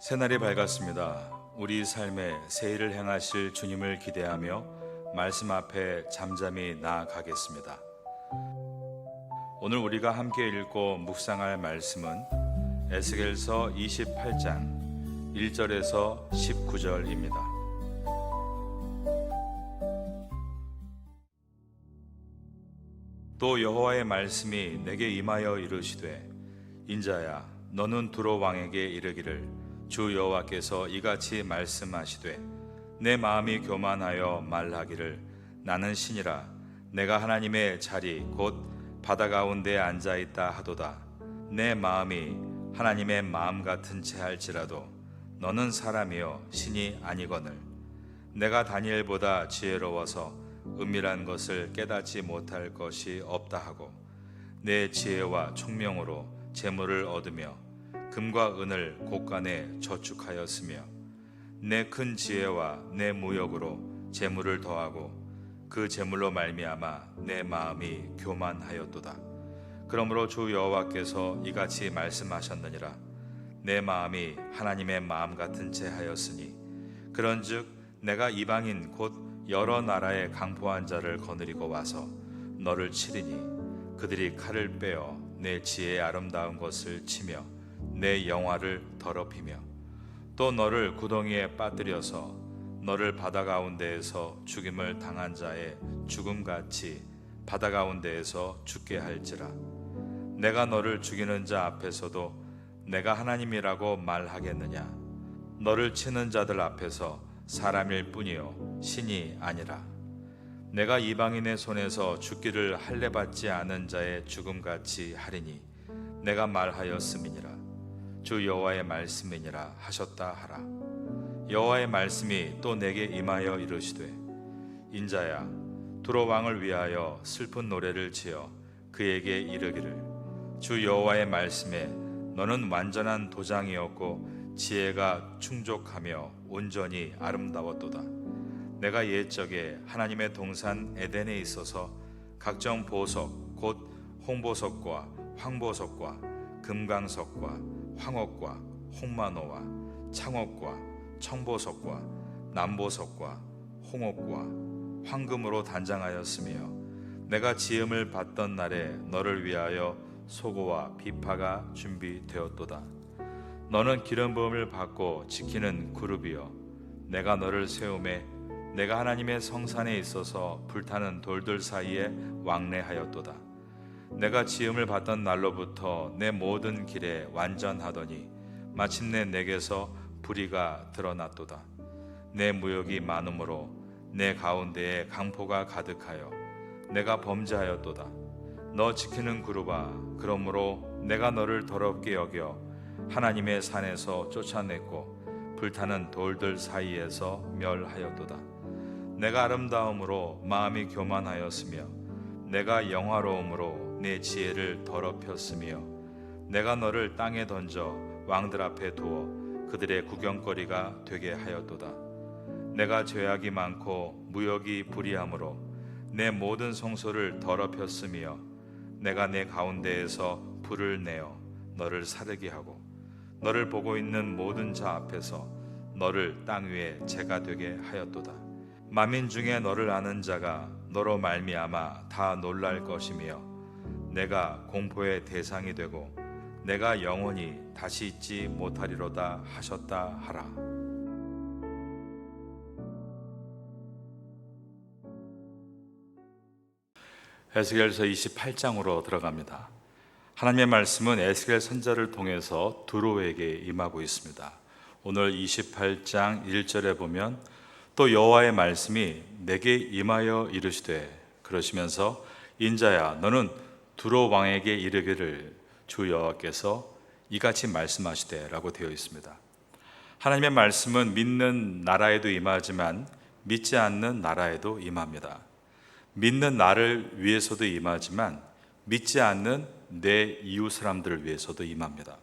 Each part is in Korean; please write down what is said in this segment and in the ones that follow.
새날이 밝았습니다. 우리 삶에 새 일을 행하실 주님을 기대하며 말씀 앞에 잠잠히 나아가겠습니다. 오늘 우리가 함께 읽고 묵상할 말씀은 에스겔서 28장 1절에서 19절입니다. 또 여호와의 말씀이 내게 임하여 이르시되, 인자야, 너는 두로 왕에게 이르기를, 주 여호와께서 이같이 말씀하시되, 내 마음이 교만하여 말하기를, 나는 신이라 내가 하나님의 자리 곧 바다 가운데 앉아 있다 하도다. 내 마음이 하나님의 마음 같은 채 할지라도 너는 사람이여 신이 아니거늘. 내가 다니엘보다 지혜로워서 은밀한 것을 깨닫지 못할 것이 없다 하고, 내 지혜와 총명으로 재물을 얻으며 금과 은을 곳간에 저축하였으며, 내 큰 지혜와 내 무역으로 재물을 더하고 그 재물로 말미암아 내 마음이 교만하였도다. 그러므로 주 여호와께서 이같이 말씀하셨느니라. 내 마음이 하나님의 마음 같은 채 하였으니, 그런즉 내가 이방인 곧 여러 나라의 강포한 자를 거느리고 와서 너를 치리니, 그들이 칼을 빼어 내 지혜의 아름다운 것을 치며 내 영화를 더럽히며, 또 너를 구덩이에 빠뜨려서 너를 바다 가운데에서 죽임을 당한 자의 죽음같이 바다 가운데에서 죽게 할지라. 내가 너를 죽이는 자 앞에서도 내가 하나님이라고 말하겠느냐? 너를 치는 자들 앞에서 사람일 뿐이요 신이 아니라. 내가 이방인의 손에서 죽기를 할례받지 않은 자의 죽음같이 하리니 내가 말하였음이니라. 주 여호와의 말씀이니라 하셨다 하라. 여호와의 말씀이 또 내게 임하여 이르시되, 인자야, 두로 왕을 위하여 슬픈 노래를 지어 그에게 이르기를, 주 여호와의 말씀에 너는 완전한 도장이었고 지혜가 충족하며 온전히 아름다웠도다. 내가 옛적에 하나님의 동산 에덴에 있어서 각종 보석 곧 홍보석과 황보석과 금강석과 황옥과 홍마노와 창옥과 청보석과 남보석과 홍옥과 황금으로 단장하였으며, 내가 지음을 받던 날에 너를 위하여 소고와 비파가 준비되었도다. 너는 기름 부음을 받고 지키는 그룹이여, 내가 너를 세우매 내가 하나님의 성산에 있어서 불타는 돌들 사이에 왕래하였도다. 내가 지음을 받던 날로부터 내 모든 길에 완전하더니 마침내 내게서 불의가 드러났도다. 내 무역이 많으므로 내 가운데에 강포가 가득하여 내가 범죄하였도다. 너 지키는 그룹아, 그러므로 내가 너를 더럽게 여겨 하나님의 산에서 쫓아냈고 불타는 돌들 사이에서 멸하였도다. 내가 아름다움으로 마음이 교만하였으며 내가 영화로움으로 내 지혜를 더럽혔으며, 내가 너를 땅에 던져 왕들 앞에 두어 그들의 구경거리가 되게 하였도다. 내가 죄악이 많고 무역이 불의함으로 내 모든 성소를 더럽혔으며, 내가 내 가운데에서 불을 내어 너를 사르게 하고 너를 보고 있는 모든 자 앞에서 너를 땅 위에 재가 되게 하였도다. 만민 중에 너를 아는 자가 너로 말미암아 다 놀랄 것이며, 내가 공포의 대상이 되고 내가 영원히 다시 잊지 못하리로다 하셨다 하라. 에스겔서 28장으로 들어갑니다. 하나님의 말씀은 에스겔 선지자를 통해서 두로에게 임하고 있습니다. 오늘 28장 1절에 보면, 또 여호와의 말씀이 내게 임하여 이르시되, 그러시면서 인자야, 너는 두로 왕에게 이르기를, 주 여호와께서 이같이 말씀하시되 라고 되어 있습니다. 하나님의 말씀은 믿는 나라에도 임하지만 믿지 않는 나라에도 임합니다. 믿는 나를 위해서도 임하지만 믿지 않는 내 이웃 사람들을 위해서도 임합니다.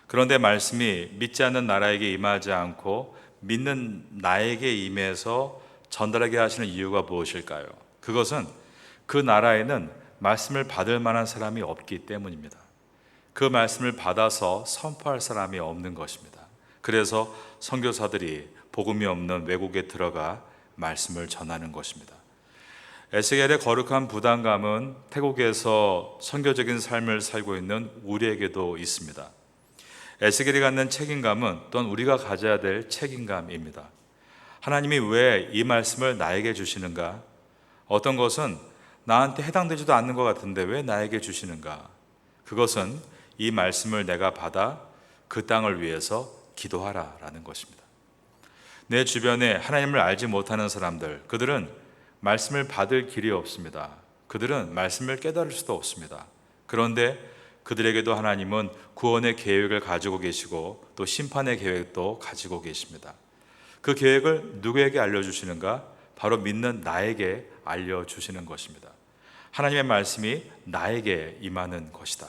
그런데 말씀이 믿지 않는 나라에게 임하지 않고 믿는 나에게 임해서 전달하게 하시는 이유가 무엇일까요? 그것은 그 나라에는 말씀을 받을 만한 사람이 없기 때문입니다. 그 말씀을 받아서 선포할 사람이 없는 것입니다. 그래서 선교사들이 복음이 없는 외국에 들어가 말씀을 전하는 것입니다. 에스겔의 거룩한 부담감은 태국에서 선교적인 삶을 살고 있는 우리에게도 있습니다. 에스겔이 갖는 책임감은 또한 우리가 가져야 될 책임감입니다. 하나님이 왜 이 말씀을 나에게 주시는가? 어떤 것은 나한테 해당되지도 않는 것 같은데 왜 나에게 주시는가? 그것은 이 말씀을 내가 받아 그 땅을 위해서 기도하라라는 것입니다. 내 주변에 하나님을 알지 못하는 사람들, 그들은 말씀을 받을 길이 없습니다. 그들은 말씀을 깨달을 수도 없습니다. 그런데 그들에게도 하나님은 구원의 계획을 가지고 계시고 또 심판의 계획도 가지고 계십니다. 그 계획을 누구에게 알려주시는가? 바로 믿는 나에게 알려주시는 것입니다. 하나님의 말씀이 나에게 임하는 것이다.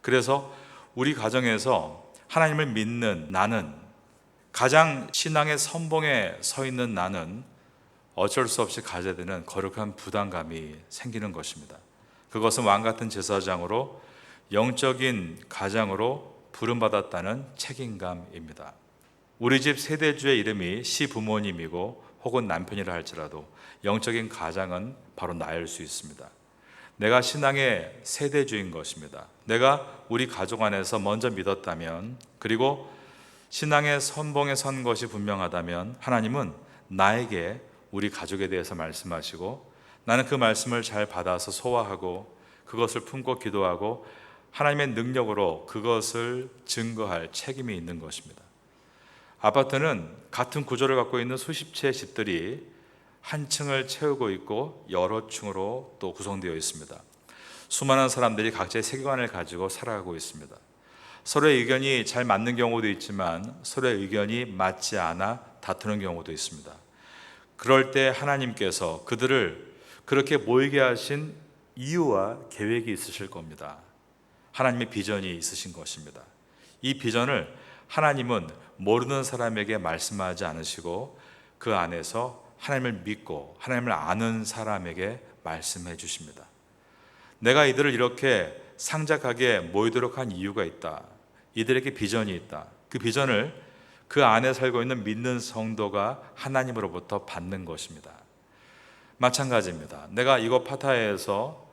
그래서 우리 가정에서 하나님을 믿는 나는, 가장 신앙의 선봉에 서 있는 나는 어쩔 수 없이 가져야 되는 거룩한 부담감이 생기는 것입니다. 그것은 왕같은 제사장으로, 영적인 가장으로 부름받았다는 책임감입니다. 우리 집 세대주의 이름이 시부모님이고 혹은 남편이라 할지라도 영적인 가장은 바로 나일 수 있습니다. 내가 신앙의 세대주인 것입니다. 내가 우리 가족 안에서 먼저 믿었다면, 그리고 신앙의 선봉에 선 것이 분명하다면 하나님은 나에게 우리 가족에 대해서 말씀하시고 나는 그 말씀을 잘 받아서 소화하고 그것을 품고 기도하고 하나님의 능력으로 그것을 증거할 책임이 있는 것입니다. 아파트는 같은 구조를 갖고 있는 수십 채의 집들이 한 층을 채우고 있고 여러 층으로 또 구성되어 있습니다. 수많은 사람들이 각자의 세계관을 가지고 살아가고 있습니다. 서로의 의견이 잘 맞는 경우도 있지만 서로의 의견이 맞지 않아 다투는 경우도 있습니다. 그럴 때 하나님께서 그들을 그렇게 모이게 하신 이유와 계획이 있으실 겁니다. 하나님의 비전이 있으신 것입니다. 이 비전을 하나님은 모르는 사람에게 말씀하지 않으시고 그 안에서 하나님을 믿고 하나님을 아는 사람에게 말씀해 주십니다. 내가 이들을 이렇게 상작하게 모이도록 한 이유가 있다. 이들에게 비전이 있다. 그 비전을 그 안에 살고 있는 믿는 성도가 하나님으로부터 받는 것입니다. 마찬가지입니다. 내가 이곳 파타야에서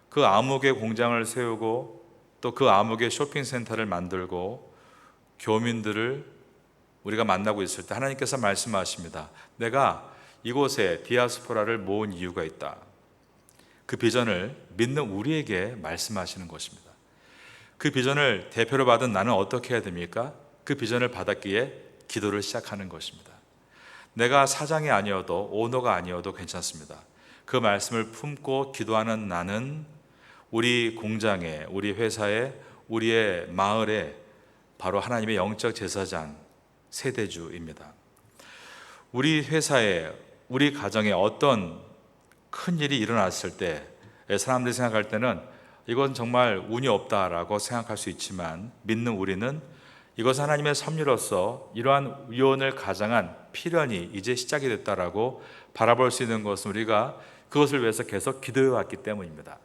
그 암흑의 공장을 세우고 또 그 암흑의 쇼핑센터를 만들고 교민들을 우리가 만나고 있을 때 하나님께서 말씀하십니다. 내가 이곳에 디아스포라를 모은 이유가 있다. 그 비전을 믿는 우리에게 말씀하시는 것입니다. 그 비전을 대표로 받은 나는 어떻게 해야 됩니까? 그 비전을 받았기에 기도를 시작하는 것입니다. 내가 사장이 아니어도 오너가 아니어도 괜찮습니다. 그 말씀을 품고 기도하는 나는 우리 공장에, 우리 회사에, 우리의 마을에 바로 하나님의 영적 제사장, 세대주입니다. 우리 회사에, 우리 가정에 어떤 큰 일이 일어났을 때 사람들이 생각할 때는 이건 정말 운이 없다라고 생각할 수 있지만 믿는 우리는 이것은 하나님의 섭리로서 이러한 위원을 가장한 필연이 이제 시작이 됐다라고 바라볼 수 있는 것은 우리가 그것을 위해서 계속 기도해 왔기 때문입니다.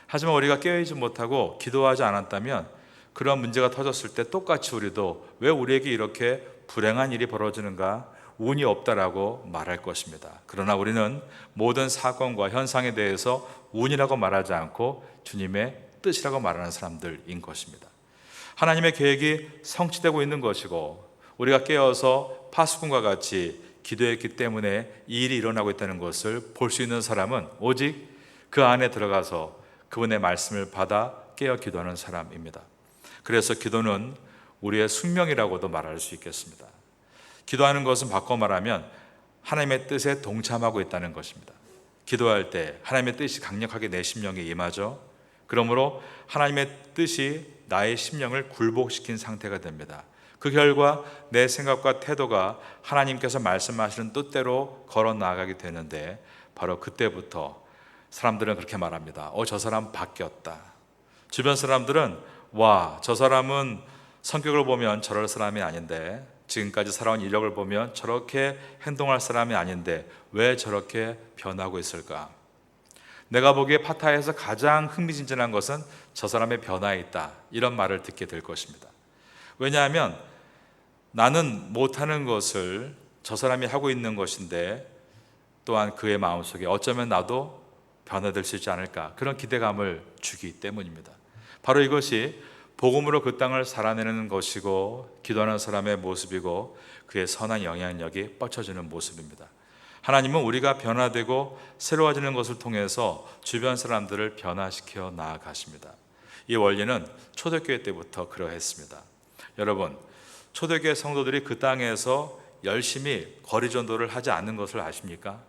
하지만 우리가 깨어있지 못하고 기도하지 않았다면 그런 문제가 터졌을 때 똑같이 우리도 왜 우리에게 이렇게 불행한 일이 벌어지는가, 운이 없다라고 말할 것입니다. 그러나 우리는 모든 사건과 현상에 대해서 운이라고 말하지 않고 주님의 뜻이라고 말하는 사람들인 것입니다. 하나님의 계획이 성취되고 있는 것이고 우리가 깨어서 파수꾼과 같이 기도했기 때문에 이 일이 일어나고 있다는 것을 볼 수 있는 사람은 오직 그 안에 들어가서 그분의 말씀을 받아 깨어 기도하는 사람입니다. 그래서 기도는 우리의 숙명이라고도 말할 수 있겠습니다. 기도하는 것은 바꿔 말하면 하나님의 뜻에 동참하고 있다는 것입니다. 기도할 때 하나님의 뜻이 강력하게 내 심령에 임하죠. 그러므로 하나님의 뜻이 나의 심령을 굴복시킨 상태가 됩니다. 그 결과 내 생각과 태도가 하나님께서 말씀하시는 뜻대로 걸어 나가게 되는데 바로 그때부터 사람들은 그렇게 말합니다. 저 사람 바뀌었다. 주변 사람들은 와, 저 사람은 성격을 보면 저럴 사람이 아닌데, 지금까지 살아온 이력을 보면 저렇게 행동할 사람이 아닌데 왜 저렇게 변하고 있을까? 내가 보기에 파타야에서 가장 흥미진진한 것은 저 사람의 변화에 있다, 이런 말을 듣게 될 것입니다. 왜냐하면 나는 못하는 것을 저 사람이 하고 있는 것인데 또한 그의 마음속에 어쩌면 나도 변화될 수 있지 않을까, 그런 기대감을 주기 때문입니다. 바로 이것이 복음으로 그 땅을 살아내는 것이고 기도하는 사람의 모습이고 그의 선한 영향력이 뻗쳐지는 모습입니다. 하나님은 우리가 변화되고 새로워지는 것을 통해서 주변 사람들을 변화시켜 나아가십니다. 이 원리는 초대교회 때부터 그러했습니다. 여러분, 초대교회 성도들이 그 땅에서 열심히 거리 전도를 하지 않는 것을 아십니까?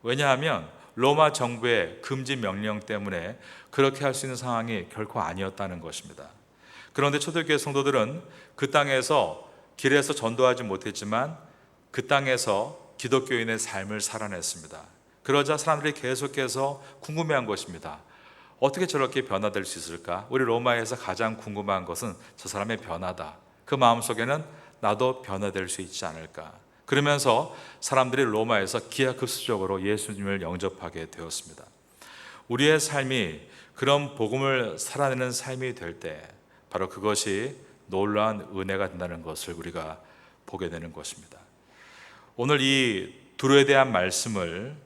왜냐하면 로마 정부의 금지 명령 때문에 그렇게 할 수 있는 상황이 결코 아니었다는 것입니다. 그런데 초대교회 성도들은 그 땅에서 길에서 전도하지 못했지만 그 땅에서 기독교인의 삶을 살아냈습니다. 그러자 사람들이 계속해서 궁금해한 것입니다. 어떻게 저렇게 변화될 수 있을까? 우리 로마에서 가장 궁금한 것은 저 사람의 변화다. 그 마음속에는 나도 변화될 수 있지 않을까? 그러면서 사람들이 로마에서 기하급수적으로 예수님을 영접하게 되었습니다. 우리의 삶이 그런 복음을 살아내는 삶이 될 때 바로 그것이 놀라운 은혜가 된다는 것을 우리가 보게 되는 것입니다. 오늘 이 두로에 대한 말씀을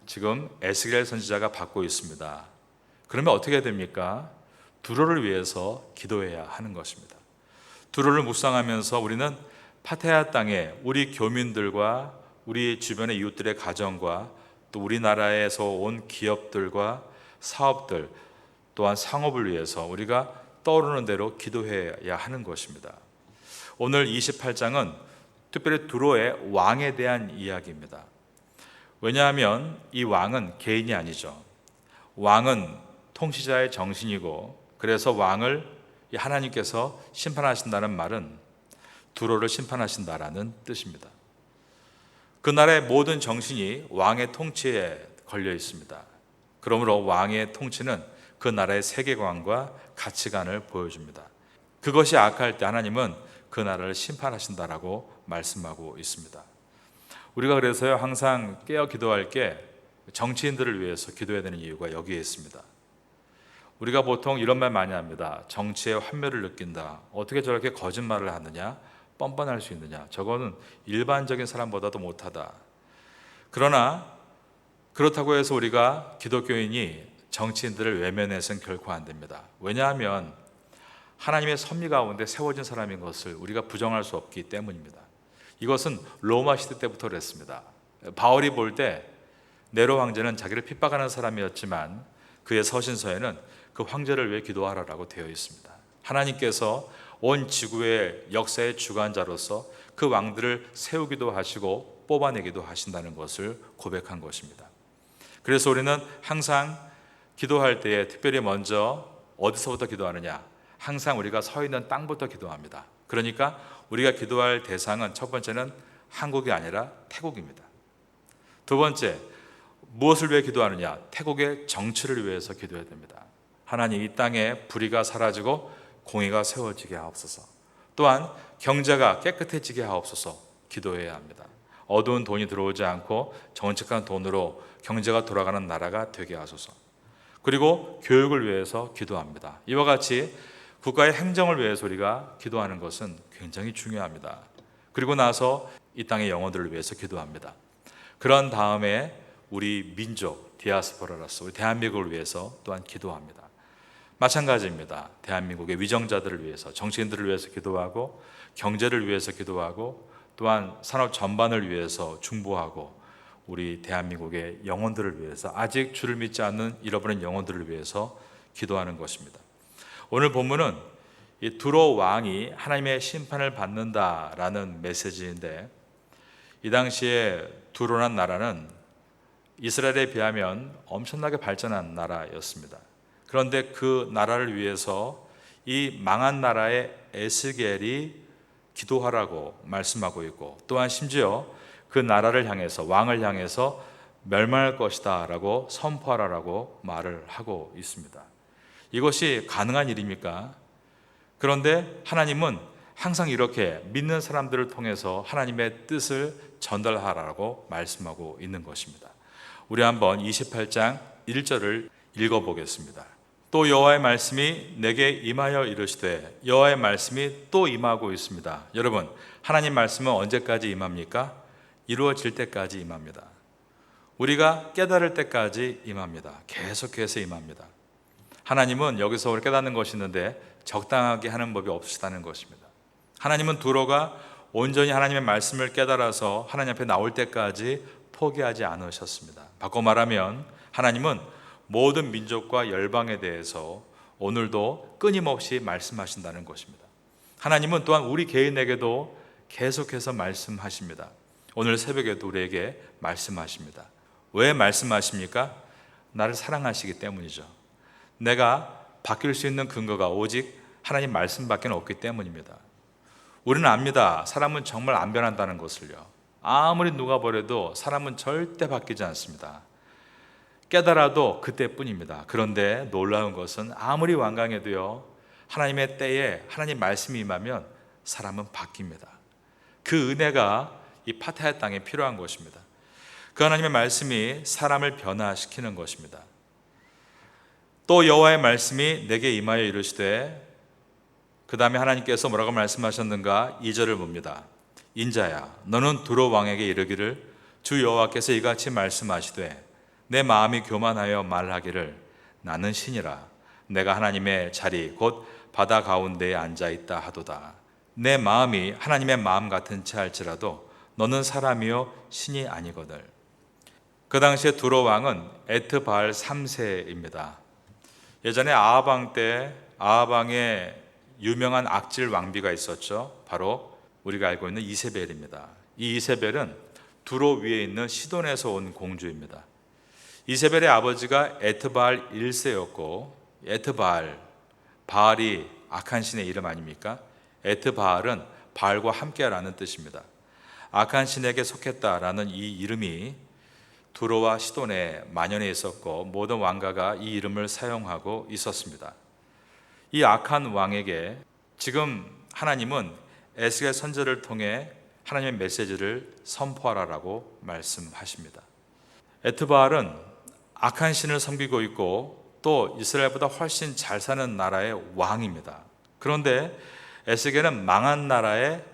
지금 에스겔 선지자가 받고 있습니다. 그러면 어떻게 됩니까? 두로를 위해서 기도해야 하는 것입니다. 두로를 묵상하면서 우리는 파테아 땅에 우리 교민들과 우리 주변의 이웃들의 가정과 또 우리나라에서 온 기업들과 사업들 또한 상업을 위해서 우리가 떠오르는 대로 기도해야 하는 것입니다. 오늘 28장은 특별히 두로의 왕에 대한 이야기입니다. 왜냐하면 이 왕은 개인이 아니죠. 왕은 통치자의 정신이고, 그래서 왕을 하나님께서 심판하신다는 말은 두로를 심판하신다라는 뜻입니다. 그 나라의 모든 정신이 왕의 통치에 걸려 있습니다. 그러므로 왕의 통치는 그 나라의 세계관과 가치관을 보여줍니다. 그것이 악할 때 하나님은 그 나라를 심판하신다라고 말씀하고 있습니다. 우리가 그래서요 항상 깨어 기도할 게 정치인들을 위해서 기도해야 되는 이유가 여기에 있습니다. 우리가 보통 이런 말 많이 합니다. 정치의 환멸을 느낀다. 어떻게 저렇게 거짓말을 하느냐? 뻔뻔할 수 있느냐? 저거는 일반적인 사람보다도 못하다. 그러나 그렇다고 해서 우리가 기독교인이 정치인들을 외면해서는 결코 안 됩니다. 왜냐하면 하나님의 섭리 가운데 세워진 사람인 것을 우리가 부정할 수 없기 때문입니다. 이것은 로마 시대 때부터 그랬습니다. 바울이 볼 때 네로 황제는 자기를 핍박하는 사람이었지만 그의 서신서에는 그 황제를 위해 기도하라라고 되어 있습니다. 하나님께서 온 지구의 역사의 주관자로서 그 왕들을 세우기도 하시고 뽑아내기도 하신다는 것을 고백한 것입니다. 그래서 우리는 항상 기도할 때에 특별히 먼저 어디서부터 기도하느냐? 항상 우리가 서 있는 땅부터 기도합니다. 그러니까 우리가 기도할 대상은 첫 번째는 한국이 아니라 태국입니다. 두 번째, 무엇을 위해 기도하느냐? 태국의 정치를 위해서 기도해야 됩니다. 하나님, 이 땅에 불의가 사라지고 공의가 세워지게 하옵소서. 또한 경제가 깨끗해지게 하옵소서. 기도해야 합니다. 어두운 돈이 들어오지 않고 정직한 돈으로 경제가 돌아가는 나라가 되게 하소서. 그리고 교육을 위해서 기도합니다. 이와 같이 국가의 행정을 위해서 우리가 기도하는 것은 굉장히 중요합니다. 그리고 나서 이 땅의 영혼들을 위해서 기도합니다. 그런 다음에 우리 민족, 디아스포라로서 우리 대한민국을 위해서 또한 기도합니다. 마찬가지입니다. 대한민국의 위정자들을 위해서, 정치인들을 위해서 기도하고, 경제를 위해서 기도하고, 또한 산업 전반을 위해서 중보하고, 우리 대한민국의 영혼들을 위해서, 아직 주를 믿지 않는 잃어버린 영혼들을 위해서 기도하는 것입니다. 오늘 본문은 이 두로 왕이 하나님의 심판을 받는다라는 메시지인데, 이 당시에 두로란 나라는 이스라엘에 비하면 엄청나게 발전한 나라였습니다. 그런데 그 나라를 위해서 이 망한 나라의 에스겔이 기도하라고 말씀하고 있고, 또한 심지어 그 나라를 향해서, 왕을 향해서 멸망할 것이다 라고 선포하라라고 말을 하고 있습니다. 이것이 가능한 일입니까? 그런데 하나님은 항상 이렇게 믿는 사람들을 통해서 하나님의 뜻을 전달하라고 말씀하고 있는 것입니다. 우리 한번 28장 1절을 읽어보겠습니다. 또 여호와의 말씀이 내게 임하여 이르시되, 여호와의 말씀이 또 임하고 있습니다. 여러분, 하나님 말씀은 언제까지 임합니까? 이루어질 때까지 임합니다. 우리가 깨달을 때까지 임합니다. 계속해서 임합니다. 하나님은 여기서 우리 깨닫는 것이 있는데 적당하게 하는 법이 없으시다는 것입니다. 하나님은 두로가 온전히 하나님의 말씀을 깨달아서 하나님 앞에 나올 때까지 포기하지 않으셨습니다. 바꿔 말하면 하나님은 모든 민족과 열방에 대해서 오늘도 끊임없이 말씀하신다는 것입니다. 하나님은 또한 우리 개인에게도 계속해서 말씀하십니다. 오늘 새벽에도 우리에게 말씀하십니다. 왜 말씀하십니까? 나를 사랑하시기 때문이죠. 내가 바뀔 수 있는 근거가 오직 하나님 말씀밖에 없기 때문입니다. 우리는 압니다. 사람은 정말 안 변한다는 것을요. 아무리 누가 버려도 사람은 절대 바뀌지 않습니다. 깨달아도 그때뿐입니다. 그런데 놀라운 것은 아무리 완강해도요, 하나님의 때에 하나님 말씀이 임하면 사람은 바뀝니다. 그 은혜가 이 파타야 땅에 필요한 것입니다. 그 하나님의 말씀이 사람을 변화시키는 것입니다. 또 여호와의 말씀이 내게 임하여 이르시되, 그 다음에 하나님께서 뭐라고 말씀하셨는가? 2절을 봅니다. 인자야, 너는 두로 왕에게 이르기를, 주 여호와께서 이같이 말씀하시되, 내 마음이 교만하여 말하기를, 나는 신이라 내가 하나님의 자리 곧 바다 가운데에 앉아있다 하도다. 내 마음이 하나님의 마음 같은 채 할지라도 너는 사람이요 신이 아니거늘. 그 당시에 두로 왕은 에트바알 3세입니다. 예전에 아합 왕 때 아합 왕의 유명한 악질 왕비가 있었죠. 바로 우리가 알고 있는 이세벨입니다. 이 이세벨은 두로 위에 있는 시돈에서 온 공주입니다. 이세벨의 아버지가 에트바알 1세였고, 에트바알, 바알이 악한 신의 이름 아닙니까? 에트바알은 바알과 함께라는 뜻입니다. 악한 신에게 속했다라는 이 이름이 두로와 시돈에 만연해 있었고, 모든 왕가가 이 이름을 사용하고 있었습니다. 이 악한 왕에게 지금 하나님은 에스겔 선지자를 통해 하나님의 메시지를 선포하라라고 말씀하십니다. 에트바알은 악한 신을 섬기고 있고 또 이스라엘보다 훨씬 잘 사는 나라의 왕입니다. 그런데 에스겔은 망한 나라의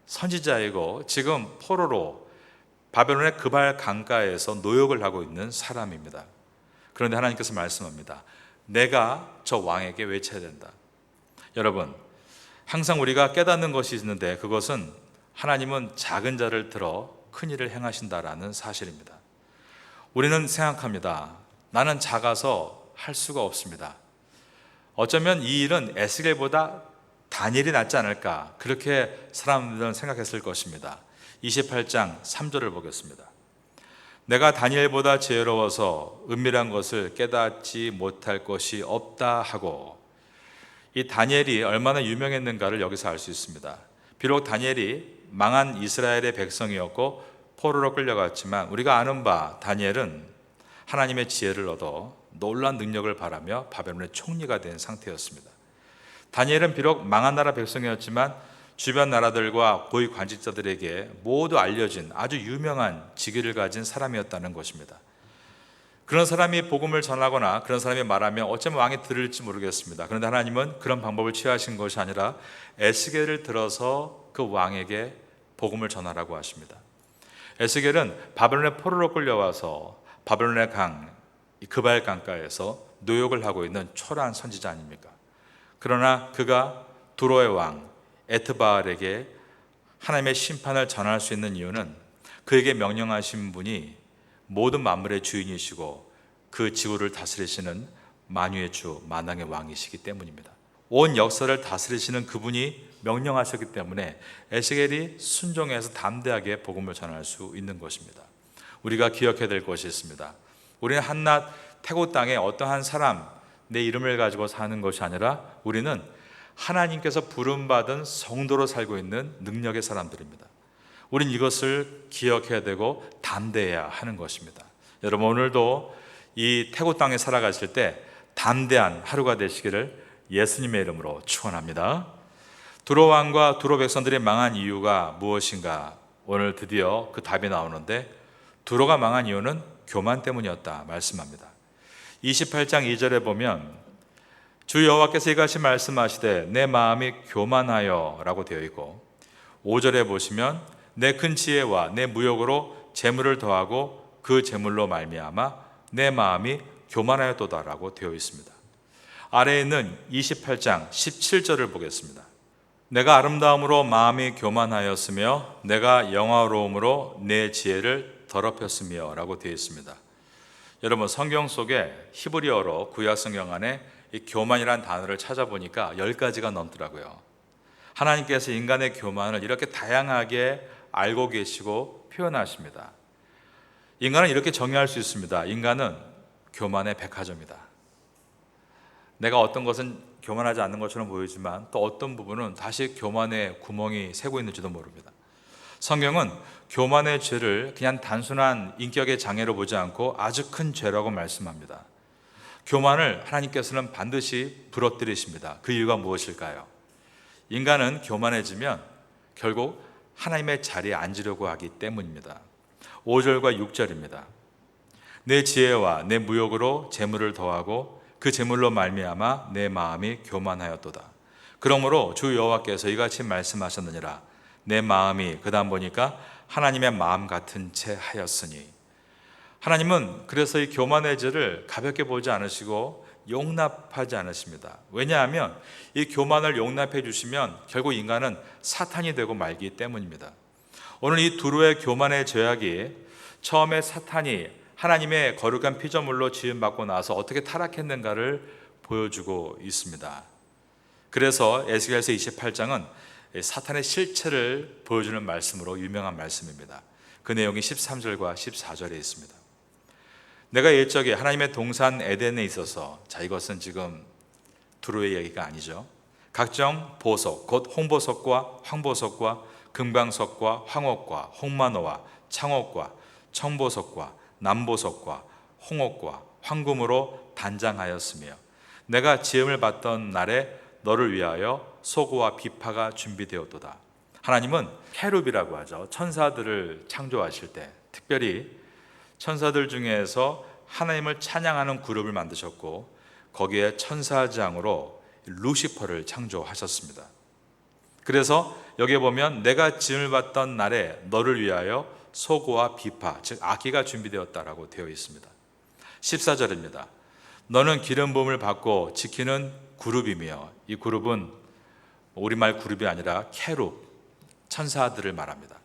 선지자이고 지금 포로로 바벨론의 그발 강가에서 노역을 하고 있는 사람입니다. 그런데 하나님께서 말씀합니다. 내가 저 왕에게 외쳐야 된다. 여러분, 항상 우리가 깨닫는 것이 있는데 그것은 하나님은 작은 자를 들어 큰 일을 행하신다라는 사실입니다. 우리는 생각합니다. 나는 작아서 할 수가 없습니다. 어쩌면 이 일은 에스겔보다 다니엘이 낫지 않을까, 그렇게 사람들은 생각했을 것입니다. 28장 3절을 보겠습니다. 내가 다니엘보다 지혜로워서 은밀한 것을 깨닫지 못할 것이 없다 하고, 이 다니엘이 얼마나 유명했는가를 여기서 알 수 있습니다. 비록 다니엘이 망한 이스라엘의 백성이었고 포로로 끌려갔지만 우리가 아는 바 다니엘은 하나님의 지혜를 얻어 놀라운 능력을 바라며 바벨론의 총리가 된 상태였습니다. 다니엘은 비록 망한 나라 백성이었지만 주변 나라들과 고위 관직자들에게 모두 알려진 아주 유명한 직위를 가진 사람이었다는 것입니다. 그런 사람이 복음을 전하거나 그런 사람이 말하면 어쩌면 왕이 들을지 모르겠습니다. 그런데 하나님은 그런 방법을 취하신 것이 아니라 에스겔을 들어서 그 왕에게 복음을 전하라고 하십니다. 에스겔은 바벨론의 포로로 끌려와서 바벨론의 강, 그발 강가에서 노역을 하고 있는 초라한 선지자 아닙니까? 그러나 그가 두로의 왕 에트바알에게 하나님의 심판을 전할 수 있는 이유는 그에게 명령하신 분이 모든 만물의 주인이시고 그 지구를 다스리시는 만유의 주 만왕의 왕이시기 때문입니다. 온 역사를 다스리시는 그분이 명령하셨기 때문에 에스겔이 순종해서 담대하게 복음을 전할 수 있는 것입니다. 우리가 기억해야 될 것이 있습니다. 우리는 한낱 태고 땅에 어떠한 사람, 내 이름을 가지고 사는 것이 아니라 우리는 하나님께서 부름받은 성도로 살고 있는 능력의 사람들입니다. 우린 이것을 기억해야 되고 담대해야 하는 것입니다. 여러분, 오늘도 이 태고 땅에 살아가실 때 담대한 하루가 되시기를 예수님의 이름으로 축원합니다. 두로 왕과 두로 백성들이 망한 이유가 무엇인가? 오늘 드디어 그 답이 나오는데 두로가 망한 이유는 교만 때문이었다 말씀합니다. 28장 2절에 보면 주 여호와께서 이같이 말씀하시되 내 마음이 교만하여 라고 되어 있고, 5절에 보시면 내 큰 지혜와 내 무욕으로 재물을 더하고 그 재물로 말미암아 내 마음이 교만하였도다 라고 되어 있습니다. 아래에 있는 28장 17절을 보겠습니다. 내가 아름다움으로 마음이 교만하였으며 내가 영화로움으로 내 지혜를 더럽혔으며 라고 되어 있습니다. 여러분, 성경 속에 히브리어로 구약 성경 안에 이 교만이라는 단어를 찾아보니까 10가지가 넘더라고요. 하나님께서 인간의 교만을 이렇게 다양하게 알고 계시고 표현하십니다. 인간은 이렇게 정의할 수 있습니다. 인간은 교만의 백화점이다. 내가 어떤 것은 교만하지 않는 것처럼 보이지만 또 어떤 부분은 다시 교만의 구멍이 새고 있는지도 모릅니다. 성경은 교만의 죄를 그냥 단순한 인격의 장애로 보지 않고 아주 큰 죄라고 말씀합니다. 교만을 하나님께서는 반드시 부러뜨리십니다. 그 이유가 무엇일까요? 인간은 교만해지면 결국 하나님의 자리에 앉으려고 하기 때문입니다. 5절과 6절입니다. 내 지혜와 내 무욕으로 재물을 더하고 그 재물로 말미암아 내 마음이 교만하였도다. 그러므로 주 여호와께서 이같이 말씀하셨느니라. 내 마음이, 그 다음 보니까 하나님의 마음 같은 채 하였으니. 하나님은 그래서 이 교만의 죄를 가볍게 보지 않으시고 용납하지 않으십니다. 왜냐하면 이 교만을 용납해 주시면 결국 인간은 사탄이 되고 말기 때문입니다. 오늘 이 두루의 교만의 죄악이 처음에 사탄이 하나님의 거룩한 피조물로 지음받고 나서 어떻게 타락했는가를 보여주고 있습니다. 그래서 에스겔서 28장은 사탄의 실체를 보여주는 말씀으로 유명한 말씀입니다. 그 내용이 13절과 14절에 있습니다. 내가 옛적에 하나님의 동산 에덴에 있어서, 자, 이것은 지금 두루의 얘기가 아니죠. 각종 보석, 곧 홍보석과 황보석과 금강석과 황옥과 홍마노와 창옥과 청보석과 남보석과 홍옥과 황금으로 단장하였으며 내가 지음을 받던 날에 너를 위하여 소고와 비파가 준비되었도다. 하나님은 케룹이라고 하죠. 천사들을 창조하실 때 특별히 천사들 중에서 하나님을 찬양하는 그룹을 만드셨고 거기에 천사장으로 루시퍼를 창조하셨습니다. 그래서 여기에 보면 내가 지음을 받던 날에 너를 위하여 소고와 비파, 즉 악기가 준비되었다라고 되어 있습니다. 14절입니다. 너는 기름 부음을 받고 지키는 그룹이며, 이 그룹은 우리말 그룹이 아니라 케룹, 천사들을 말합니다.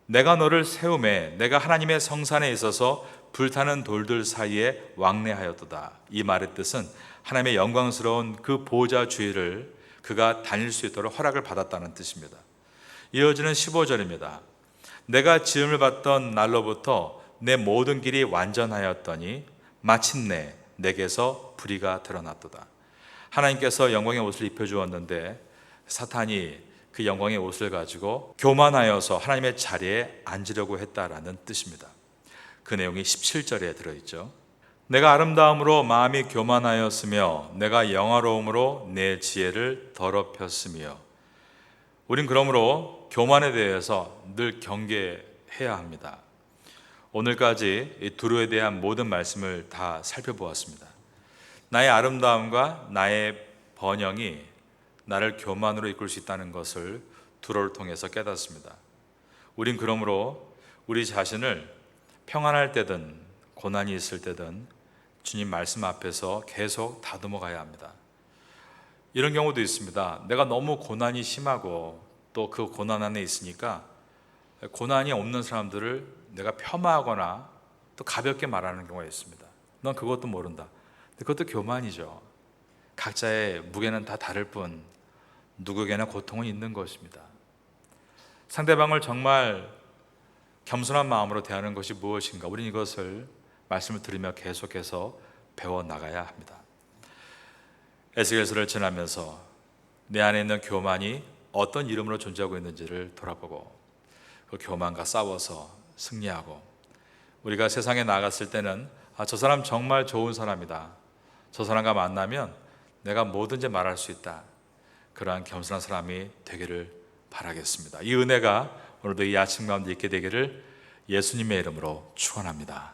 내가 너를 세우매 내가 하나님의 성산에 있어서 불타는 돌들 사이에 왕래하였도다. 이 말의 뜻은 하나님의 영광스러운 그 보좌 주위를 그가 다닐 수 있도록 허락을 받았다는 뜻입니다. 이어지는 15절입니다. 내가 지음을 받던 날로부터 내 모든 길이 완전하였더니 마침내 내게서 불의가 드러났도다. 하나님께서 영광의 옷을 입혀주었는데 사탄이 그 영광의 옷을 가지고 교만하여서 하나님의 자리에 앉으려고 했다라는 뜻입니다. 그 내용이 17절에 들어있죠. 내가 아름다움으로 마음이 교만하였으며 내가 영화로움으로 내 지혜를 더럽혔으며. 우린 그러므로 교만에 대해서 늘 경계해야 합니다. 오늘까지 이 두루에 대한 모든 말씀을 다 살펴보았습니다. 나의 아름다움과 나의 번영이 나를 교만으로 이끌 수 있다는 것을 두루를 통해서 깨닫습니다. 우린 그러므로 우리 자신을 평안할 때든 고난이 있을 때든 주님 말씀 앞에서 계속 다듬어 가야 합니다. 이런 경우도 있습니다. 내가 너무 고난이 심하고 또 그 고난 안에 있으니까 고난이 없는 사람들을 내가 폄하하거나 또 가볍게 말하는 경우가 있습니다. 넌 그것도 모른다. 그것도 교만이죠. 각자의 무게는 다 다를 뿐 누구에게나 고통은 있는 것입니다. 상대방을 정말 겸손한 마음으로 대하는 것이 무엇인가, 우리는 이것을 말씀을 들으며 계속해서 배워나가야 합니다. 에스겔서를 지나면서 내 안에 있는 교만이 어떤 이름으로 존재하고 있는지를 돌아보고 그 교만과 싸워서 승리하고, 우리가 세상에 나갔을 때는 저 사람 정말 좋은 사람이다, 저 사람과 만나면 내가 뭐든지 말할 수 있다, 그러한 겸손한 사람이 되기를 바라겠습니다. 이 은혜가 오늘도 이 아침 가운데 있게 되기를 예수님의 이름으로 축원합니다.